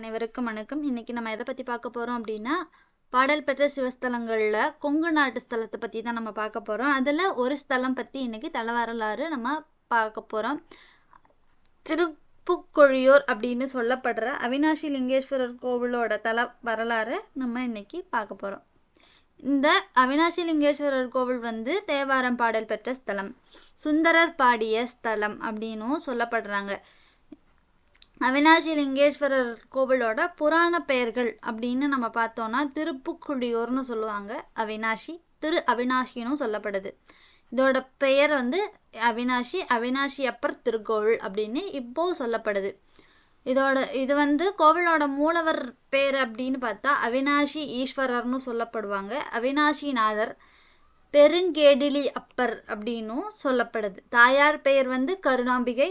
அனைவருக்கும் வணக்கம். இன்னைக்கு நம்ம எதை பற்றி பார்க்க போகிறோம் அப்படின்னா, பாடல் பெற்ற சிவஸ்தலங்களில் கொங்கு நாட்டு ஸ்தலத்தை பற்றி தான் நம்ம பார்க்க போகிறோம். அதில் ஒரு ஸ்தலம் பற்றி இன்னைக்கு தல வரலாறு நம்ம பார்க்க போகிறோம். திருப்புக்கொழியூர் அப்படின்னு சொல்லப்படுற அவினாசி லிங்கேஸ்வரர் கோவிலோட தல வரலாறு நம்ம இன்னைக்கு பார்க்க போகிறோம். இந்த அவினாசி லிங்கேஸ்வரர் கோவில் தேவாரம் பாடல் பெற்ற ஸ்தலம், சுந்தரர் பாடிய ஸ்தலம் அப்படின்னும் சொல்லப்படுறாங்க. அவினாசி லிங்கேஸ்வரர் கோவிலோட புராண பெயர்கள் அப்படின்னு நம்ம பார்த்தோம்னா திருப்புக்குழியூர்னு சொல்லுவாங்க. அவினாசி திரு அவினாசின்னு சொல்லப்படுது. இதோட பெயர் அவினாசி, அவினாசி அப்பர் திருக்கோவில் அப்படின்னு இப்போ சொல்லப்படுது. இது கோவிலோட மூலவர் பேர் அப்படின்னு பார்த்தா அவினாசி ஈஸ்வரர்னு சொல்லப்படுவாங்க. அவினாசிநாதர் பெருங்கேடிலி அப்பர் அப்படின்னும் சொல்லப்படுது. தாயார் பெயர் கருணாம்பிகை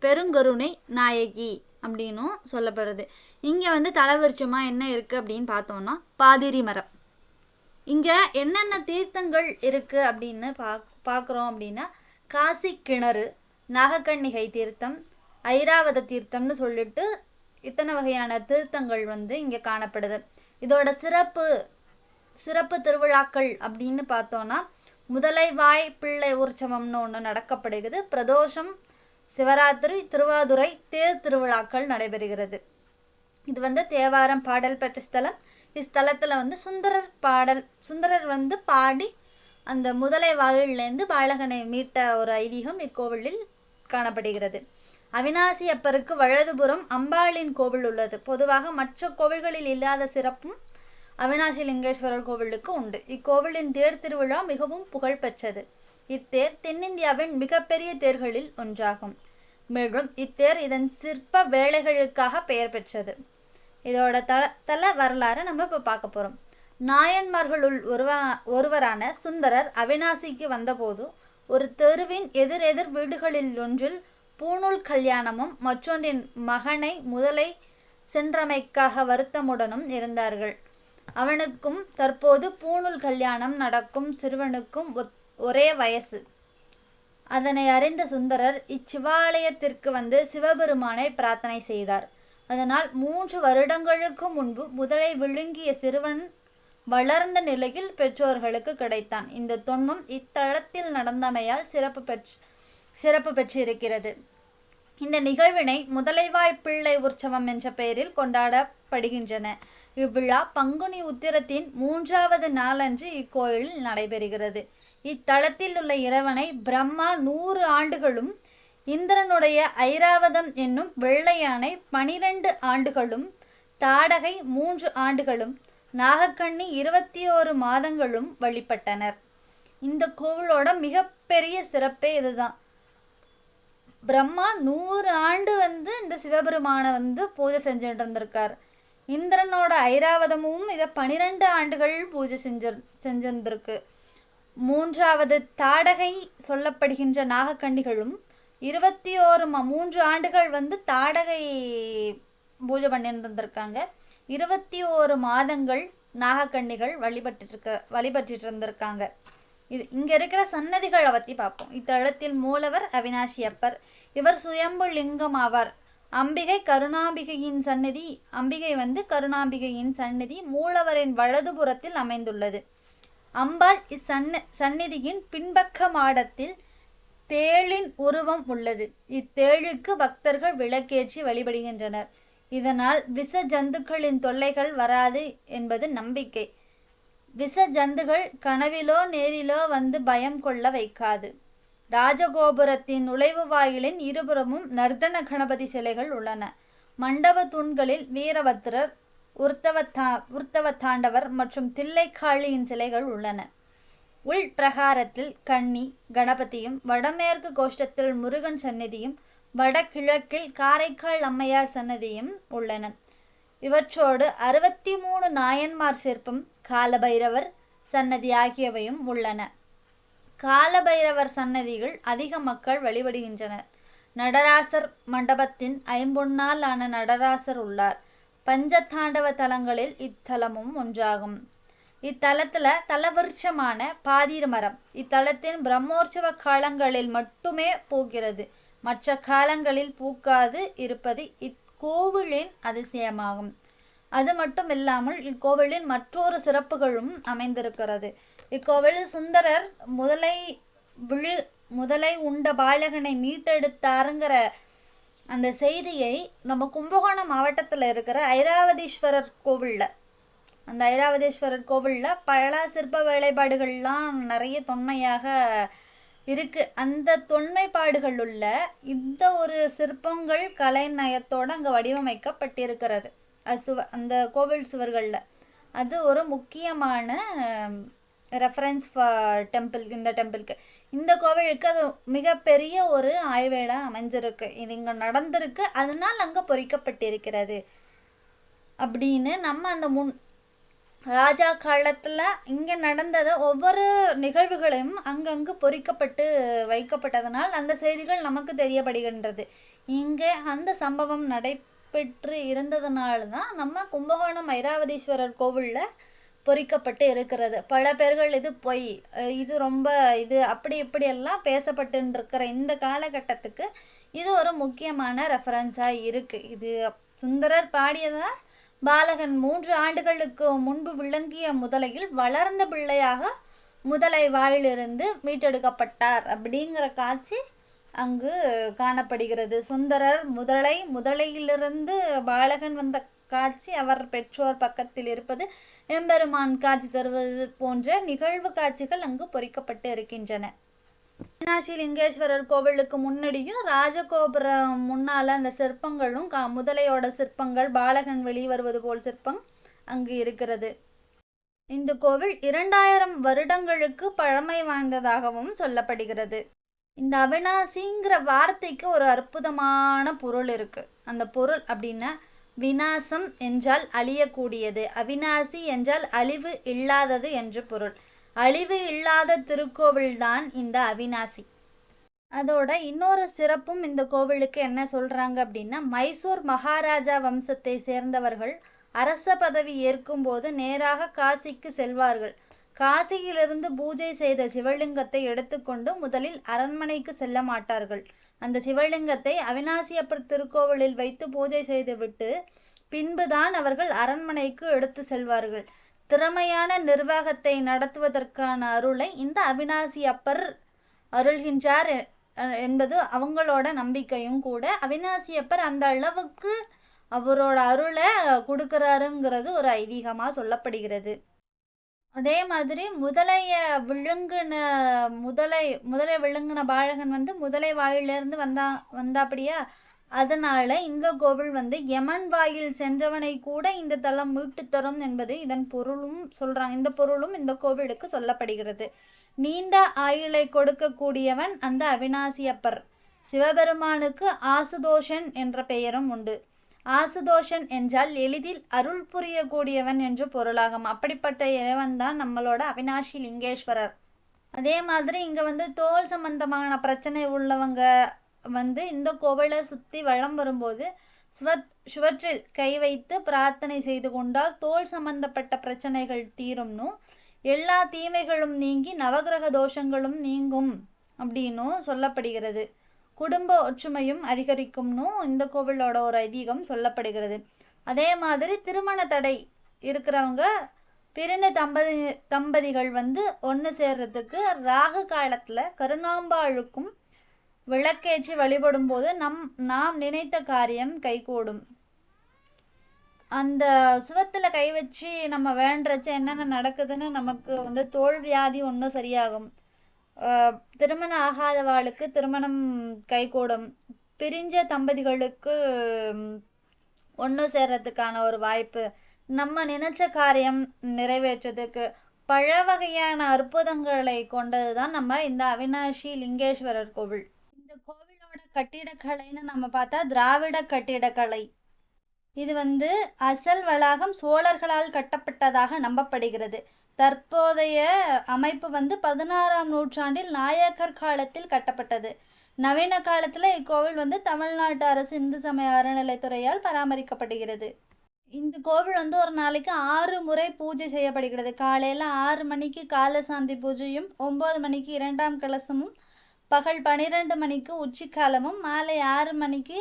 பெருங்கருணை நாயகி அப்படின்னும் சொல்லப்படுது. இங்கே தலவிருட்சமாக என்ன இருக்குது அப்படின்னு பார்த்தோம்னா பாதிரி மரம். இங்கே என்னென்ன தீர்த்தங்கள் இருக்குது அப்படின்னு பார்க்குறோம் அப்படின்னா, காசி கிணறு, நாகக்கண்ணிகை தீர்த்தம், ஐராவத தீர்த்தம்னு சொல்லிட்டு இத்தனை வகையான தீர்த்தங்கள் இங்கே காணப்படுது. இதோட சிறப்பு திருவிழாக்கள் அப்படின்னு பார்த்தோன்னா, முதலைவாய் பிள்ளை உற்சவம்னு ஒன்று நடக்கப்படுகிறது. பிரதோஷம், சிவராத்திரி, திருவாதுரை, தேர் திருவிழாக்கள் நடைபெறுகிறது. இது தேவாரம் பாடல் பெற்ற ஸ்தலம். இஸ்தலத்தில் சுந்தரர் பாடி அந்த முதலை வாயிலேருந்து பாலகனை மீட்ட ஒரு ஐதீகம் இக்கோவிலில் காணப்படுகிறது. அவினாசி அப்பருக்கு வலதுபுறம் அம்பாளின் கோவில் உள்ளது. பொதுவாக மற்ற கோவில்களில் இல்லாத சிறப்பும் அவினாசி லிங்கேஸ்வரர் கோவிலுக்கு உண்டு. இக்கோவிலின் தேர் திருவிழா மிகவும் புகழ்பெற்றது. இத்தேர் தென்னிந்தியாவின் மிகப்பெரிய தேர்களில் ஒன்றாகும். மேலும் இத்தேர் இதன் சிற்ப வேலைகளுக்காக பெயர் பெற்றது. இதோட தல வரலாறு நம்ம இப்போ பார்க்க போகிறோம். நாயன்மார்களுள் ஒருவரான சுந்தரர் அவினாசிக்கு வந்தபோது ஒரு தெருவின் எதிரெதிர் வீடுகளில் ஒன்றில் பூணூல் கல்யாணமும் மற்றொன்றின் மகனை முதலை சென்றமைக்காக வருத்தமுடனும் இருந்தார்கள். அவனுக்கும் தற்போது பூணூல் கல்யாணம் நடக்கும் சிறுவனுக்கும் ஒரே வயசு. அதனை அறிந்த சுந்தரர் இச்சிவாலயத்திற்கு சிவபெருமானை பிரார்த்தனை செய்தார். அதனால் 3 வருடங்களுக்கு முன்பு முதலை விழுங்கிய சிறுவன் வளர்ந்த நிலையில் பெற்றோர்களுக்கு கிடைத்தான். இந்த தொன்மம் இத்தலத்தில் நடந்தமையால் சிறப்பு பெற்றிருக்கிறது. இந்த நிகழ்வினை முதலைவாய் பிள்ளை உற்சவம் என்ற பெயரில் கொண்டாடப்படுகின்றன. இவ்விழா பங்குனி உத்திரத்தின் 3வது நாளன்று இக்கோயிலில் நடைபெறுகிறது. இத்தலத்தில் உள்ள இறைவனை பிரம்மா 100 ஆண்டுகளும், இந்திரனுடைய ஐராவதம் என்னும் வெள்ளை யானை 12 ஆண்டுகளும், தாடகை 3 ஆண்டுகளும், நாகக்கண்ணி 21 மாதங்களும் வழிபட்டனர். இந்த கோவிலோட மிகப்பெரிய சிறப்பே இதுதான். பிரம்மா 100 ஆண்டு இந்த சிவபெருமானை பூஜை செஞ்சுட்டு இருந்திருக்கார். இந்திரனோட ஐராவதமும் இதை 12 ஆண்டுகள் பூஜை செஞ்சிருந்திருக்கு. 3வது தாடகை சொல்லப்படுகின்ற நாகக்கண்ணிகளும் 3 ஆண்டுகள் தாடகை பூஜை பண்ணிட்டு இருந்திருக்காங்க. 21 மாதங்கள் நாகக்கண்ணிகள் வழிபட்டு இருந்திருக்காங்க. இங்க இருக்கிற சன்னதிகளை பற்றி பார்ப்போம். இத்தலத்தில் மூலவர் அவினாசி அப்பர். இவர் சுயம்பு லிங்கம் ஆவார். அம்பிகை கருணாம்பிகையின் சன்னதி மூலவரின் வலதுபுறத்தில் அமைந்துள்ளது. அம்பாள் இச்சந்நிதியின் பின்பக்க மாடத்தில் தேளின் உருவம் உள்ளது. இத்தேளுக்கு பக்தர்கள் விளக்கேற்றி வழிபடுகின்றனர். இதனால் விஷ ஜந்துக்களின் தொல்லைகள் வராது என்பது நம்பிக்கை. விஷ ஜந்துகள் கனவிலோ நேரிலோ பயம் கொள்ள வைக்காது. ராஜகோபுரத்தின் நுழைவு வாயிலின் இருபுறமும் நர்தன கணபதி சிலைகள் உள்ளன. மண்டப தூண்களில் வீரபத்ரர், உர்த்தவ தாண்டவர் மற்றும் தில்லைக்காளியின் சிலைகள் உள்ளன. உள் பிரகாரத்தில் கன்னி கணபதியும், வடமேற்கு கோஷ்டத்தில் முருகன் சன்னதியும், வடகிழக்கில் காரைக்கால் அம்மையார் சன்னதியும் உள்ளன. இவற்றோடு 63 நாயன்மார் சிற்பம், காலபைரவர் சன்னதி ஆகியவையும் உள்ளன. காலபைரவர் சன்னதிகள் அதிக மக்கள் வழிபடுகின்றனர். நடராசர் மண்டபத்தின் ஐம்பொன்னால் ஆன நடராசர் உள்ளார். பஞ்சதாண்டவ தலங்களில் இத்தலமும் ஒன்றாகும். இத்தலத்துல தலவிருட்சமான பாதிரி மரம் இத்தலத்தின் பிரம்மோற்சவ காலங்களில் மட்டுமே பூக்கிறது. மற்ற காலங்களில் பூக்காது இருப்பது இக்கோவிலின் அதிசயமாகும். அது மட்டும் இல்லாமல் இக்கோவிலின் மற்றொரு சிறப்புகளும் அமைந்திருக்கிறது. இக்கோவிலில் சுந்தரர் முதலை உண்ட பாலகனை மீட்டெடுத்தாருங்கிற அந்த செய்தியை நம்ம கும்பகோணம் மாவட்டத்தில் இருக்கிற ஐராவதீஸ்வரர் கோவிலில், அந்த ஐராவதீஸ்வரர் கோவிலில் பல சிற்ப வேலைப்பாடுகள்லாம் நிறைய தொன்மையாக இருக்கு. அந்த தொன்மைப்பாடுகள் உள்ள இந்த ஒரு சிற்பங்கள் கலைநயத்தோடு அங்கே வடிவமைக்கப்பட்டிருக்கிறது. அந்த கோவில் சுவர்களில் அது ஒரு முக்கியமான ரெஃபரன்ஸ் டெம்பிள். இந்த டெம்பிளுக்கு, இந்த கோவிலுக்கு அது மிகப்பெரிய ஒரு ஆய்வேடாக அமைஞ்சிருக்கு. இது இங்கே நடந்திருக்கு, அதனால் அங்கே பொறிக்கப்பட்டிருக்கிறது அப்படின்னு நம்ம அந்த ராஜா காலத்தில் இங்கே நடந்ததை ஒவ்வொரு நிகழ்வுகளையும் அங்கங்கு பொறிக்கப்பட்டு வைக்கப்பட்டதனால் அந்த செய்திகள் நமக்கு தெரியப்படுகின்றது. இங்கே அந்த சம்பவம் நடைபெற்று இருந்ததுனால தான் நம்ம கும்பகோணம் ஐராவதீஸ்வரர் கோவிலில் பொறிக்கப்பட்டு இருக்கிறது. பல பேர்கள் இது பொய், இது ரொம்ப இது அப்படி இப்படியெல்லாம் பேசப்பட்டு இருக்கிற இந்த காலகட்டத்துக்கு இது ஒரு முக்கியமான ரெஃபரன்ஸாக இருக்குது. இது சுந்தரர் பாடியதால் பாலகன் 3 ஆண்டுகளுக்கு முன்பு விளங்கிய முதலையில் வளர்ந்த பிள்ளையாக முதலை வாயிலிருந்து மீட்டெடுக்கப்பட்டார் அப்படிங்கிற காட்சி அங்கு காணப்படுகிறது. சுந்தரர் முதலையிலிருந்து பாலகன் வந்த காட்சி, அவர் பெற்றோர் பக்கத்தில் இருப்பது, எம்பெருமான் காட்சி தருவது போன்ற நிகழ்வு காட்சிகள் அங்கு பொறிக்கப்பட்டு இருக்கின்றன. அவினாசி லிங்கேஸ்வரர் கோவிலுக்கு முன்னாடியும் ராஜகோபுரம் முன்னால அந்த சிற்பங்களும் முதலையோட சிற்பங்கள், பாலகன் வெளியே வருவது போல் சிற்பம் அங்கு இருக்கிறது. இந்த கோவில் 2000 வருடங்களுக்கு பழமை வாய்ந்ததாகவும் சொல்லப்படுகிறது. இந்த அவினாசிங்கிற வார்த்தைக்கு ஒரு அற்புதமான பொருள் இருக்கு. அந்த பொருள் அப்படின்னா, விநாசம் என்றால் அழியக்கூடியது, அவினாசி என்றால் அழிவு இல்லாதது என்று பொருள். அழிவு இல்லாத திருக்கோவில்தான் இந்த அவினாசி. அதோட இன்னொரு சிறப்பும் இந்த கோவிலுக்கு என்ன சொல்றாங்க அப்படின்னா, மைசூர் மகாராஜா வம்சத்தை சேர்ந்தவர்கள் அரச பதவி ஏற்கும் போது நேராக காசிக்கு செல்வார்கள். காசியிலிருந்து பூஜை செய்த சிவலிங்கத்தை எடுத்துக்கொண்டு முதலில் அரண்மனைக்கு செல்ல மாட்டார்கள். அந்த சிவலிங்கத்தை அவினாசியப்பர் திருக்கோவிலில் வைத்து பூஜை செய்துவிட்டு பின்புதான் அவர்கள் அரண்மனைக்கு எடுத்து செல்வார்கள். திறமையான நிர்வாகத்தை நடத்துவதற்கான அருளை இந்த அவினாசி அப்பர் அருள்கின்றார் என்பது அவங்களோட நம்பிக்கையும் கூட. அவினாசி அப்பர் அந்த அளவுக்கு அவரோட அருளை கொடுக்குறாருங்கிறது ஒரு ஐதீகமாக சொல்லப்படுகிறது. அதே மாதிரி முதலை விழுங்கின பாலகன் முதலை வாயிலிருந்து வந்தாப்படியா, அதனால இந்த கோவில் யமன் வாயில் சென்றவனை கூட இந்த தலம் மீட்டு தரும் என்பது இதன் பொருளும் சொல்றாங்க. இந்த பொருளும் இந்த கோவிலுக்கு சொல்லப்படுகிறது. நீண்ட ஆயுளை கொடுக்கக்கூடியவன் அந்த அவினாசியப்பர். சிவபெருமானுக்கு ஆசுதோஷன் என்ற பெயரும் உண்டு. ஆசுதோஷன் என்றால் எளிதில் அருள் புரியக்கூடியவன் என்று பொருளாகும். அப்படிப்பட்ட இறைவன் தான் நம்மளோட அவினாசி லிங்கேஸ்வரர். அதே மாதிரி இங்கே தோல் சம்பந்தமான பிரச்சனை உள்ளவங்க இந்த கோவிலை சுற்றி வலம் வரும்போது சுவற்றில் கை வைத்து பிரார்த்தனை செய்து கொண்டால் தோல் சம்பந்தப்பட்ட பிரச்சனைகள் தீரும்னும், எல்லா தீமைகளும் நீங்கி நவகிரக தோஷங்களும் நீங்கும் அப்படின்னும் சொல்லப்படுகிறது. குடும்ப ஒற்றுமையும் அதிகரிக்கும்னும் இந்த கோவிலோட ஒரு ஐதீகம் சொல்லப்படுகிறது. அதே மாதிரி திருமண தடை இருக்கிறவங்க, பிரிந்த தம்பதிகள் ஒன்று சேர்றதுக்கு ராகு காலத்தில் கருணாம்பாளுக்கும் விளக்கேற்றி வழிபடும் போது நாம் நினைத்த காரியம் கைகூடும். அந்த சுவத்தில் கை வச்சு நம்ம வேண்டச்சு என்னென்ன நடக்குதுன்னு நமக்கு தோல் வியாதி ஒன்றும் சரியாகும். திருமணம் ஆகாதவாளுக்கு திருமணம் கைகூடும். பிரிஞ்ச தம்பதிகளுக்கு ஒன்று சேர்றதுக்கான ஒரு வாய்ப்பு, நம்ம நினைச்ச காரியம் நிறைவேற்றதுக்கு பல வகையான அற்புதங்களை கொண்டது தான் நம்ம இந்த அவினாசி லிங்கேஸ்வரர் கோவில். இந்த கோவிலோட கட்டிடக்கலைன்னு நம்ம பார்த்தா திராவிட கட்டிடக்கலை. இது அசல் வளாகம் சோழர்களால் கட்டப்பட்டதாக நம்பப்படுகிறது. தற்போதைய அமைப்பு 16ஆம் நூற்றாண்டில் நாயக்கர் காலத்தில் கட்டப்பட்டது. நவீன காலத்தில் இக்கோவில் தமிழ்நாட்டு அரசு இந்து சமய அறநிலைத்துறையால் பராமரிக்கப்படுகிறது. இந்த கோவில் ஒரு நாளைக்கு 6 முறை பூஜை செய்யப்படுகிறது. காலையில் 6 மணிக்கு காலசாந்தி பூஜையும், 9 மணிக்கு 2ஆம் கலசமும், பகல் 12 மணிக்கு உச்சிக்காலமும், மாலை 6 மணிக்கு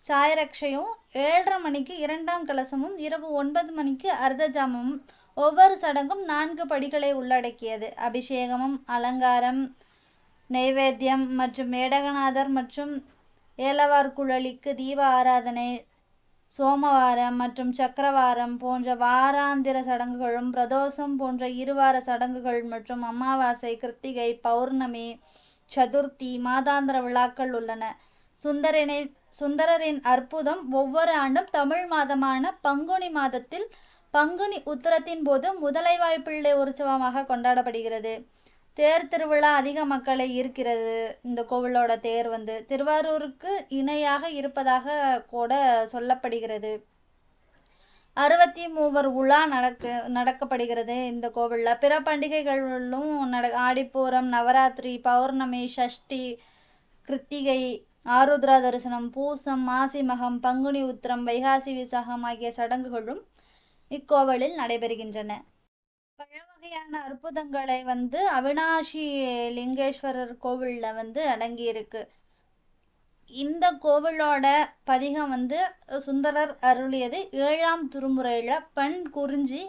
சாயரக்ஷையும் 7:30 மணிக்கு 2ஆம் கலசமும் இரவு 9 மணிக்கு அர்த்தஜாமமும் ஒவ்வொரு சடங்கும் 4 படிகளை உள்ளடக்கியது. அபிஷேகமும் அலங்காரம் நைவேத்தியம் மற்றும் மேடகநாதர் மற்றும் ஏலவார் குழலிக்கு தீப ஆராதனை சோமவாரம் மற்றும் சக்கரவாரம் போன்ற வாராந்திர சடங்குகளும் பிரதோஷம் போன்ற இருவார சடங்குகள் மற்றும் அமாவாசை கிருத்திகை பௌர்ணமி சதுர்த்தி மாதாந்திர விழாக்கள் உள்ளன. சுந்தரரின் அற்புதம் ஒவ்வொரு ஆண்டும் தமிழ் மாதமான பங்குனி மாதத்தில் பங்குனி உத்திரத்தின் போது முதலைவாய் பிள்ளை உற்சவமாக கொண்டாடப்படுகிறது. தேர் திருவிழா அதிக மக்களை ஈர்க்கிறது. இந்த கோவிலோட தேர் திருவாரூருக்கு இணையாக இருப்பதாக கூட சொல்லப்படுகிறது. 63 உலா நடக்கப்படுகிறது இந்த கோவிலில். பிற பண்டிகைகளும் ஆடிப்பூரம், நவராத்திரி, பௌர்ணமி, சஷ்டி, கிருத்திகை, ஆருத்ரா தரிசனம், பூசம், மாசி மகம், பங்குனி உத்திரம், வைகாசி விசாகம் ஆகிய சடங்குகளும் இக்கோவிலில் நடைபெறுகின்றன. பல வகையான அற்புதங்களை அவினாஷி லிங்கேஸ்வரர் கோவிலில் அடங்கியிருக்கு. இந்த கோவிலோட பதிகம் சுந்தரர் அருளியது 7ஆம் திருமுறையில் பெண் குறிஞ்சி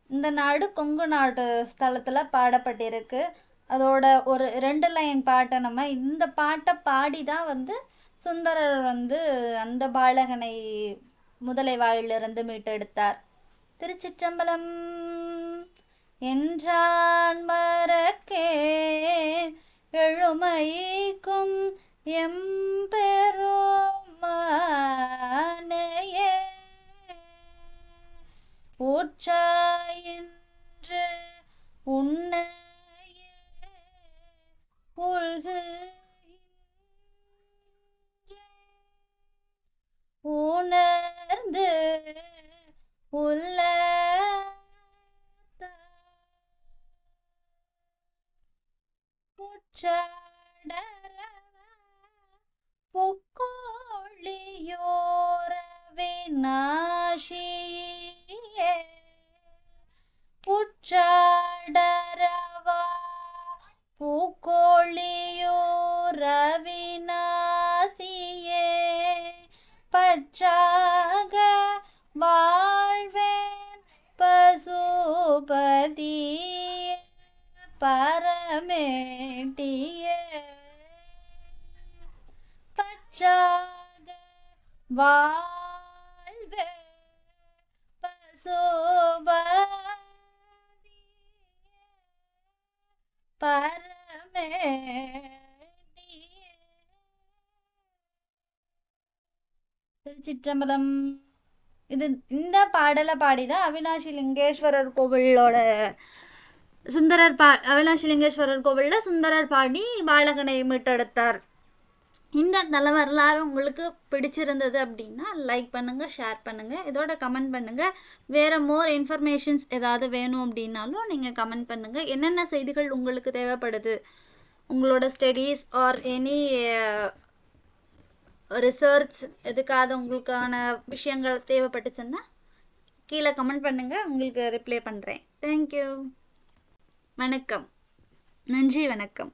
இந்த நாடு கொங்கு நாட்டு ஸ்தலத்தில் பாடப்பட்டிருக்கு. அதோட ஒரு 2 லைன் பாட்டை நம்ம இந்த பாட்டை பாடி தான் சுந்தரர் அந்த பாலகனை முதலை வாயிலிருந்து மீட்டெடுத்தார். திருச்சிற்றம்பலம். என்றான் மறக்கேன் எழுமைக்கும் எம்பெருமானையே ஊற்றாயின்று உன்னையே உள்கு உணர்ந்து உள்ள பொக்கோழியோரவிநாசியே புற்றாடரவா பூக்கோழியோரவிநாசியே பற்றாக வாழ்வேன் பசுபதியே பரமேட்டியே பற்றாக வாழ்வே பசுபதியே பரமேட்டியே. திருச்சிற்றம்பலம். இந்த பாடலை பாடிதான் அவினாஷி லிங்கேஸ்வரர் கோவிலோட அவினாஷி லிங்கேஸ்வரர் கோவிலில் சுந்தரர் பாடி பாலகனை மீட்டெடுத்தார். இந்த தல வரலாறு உங்களுக்கு பிடிச்சிருந்தது அப்படின்னா லைக் பண்ணுங்கள், ஷேர் பண்ணுங்கள், இதோட கமெண்ட் பண்ணுங்கள். வேறு மோர் இன்ஃபர்மேஷன்ஸ் ஏதாவது வேணும் அப்படின்னாலும் நீங்கள் கமெண்ட் பண்ணுங்கள். என்னென்ன செய்திகள் உங்களுக்கு தேவைப்படுது, உங்களோட ஸ்டடீஸ் ஆர் எனி ரிசர்ச் எதுக்காவது உங்களுக்கான விஷயங்கள் தேவைப்பட்டுச்சுன்னா கீழே கமெண்ட் பண்ணுங்கள், உங்களுக்கு ரிப்ளை பண்ணுறேன். தேங்க்யூ. வணக்கம். நன்றி. வணக்கம்.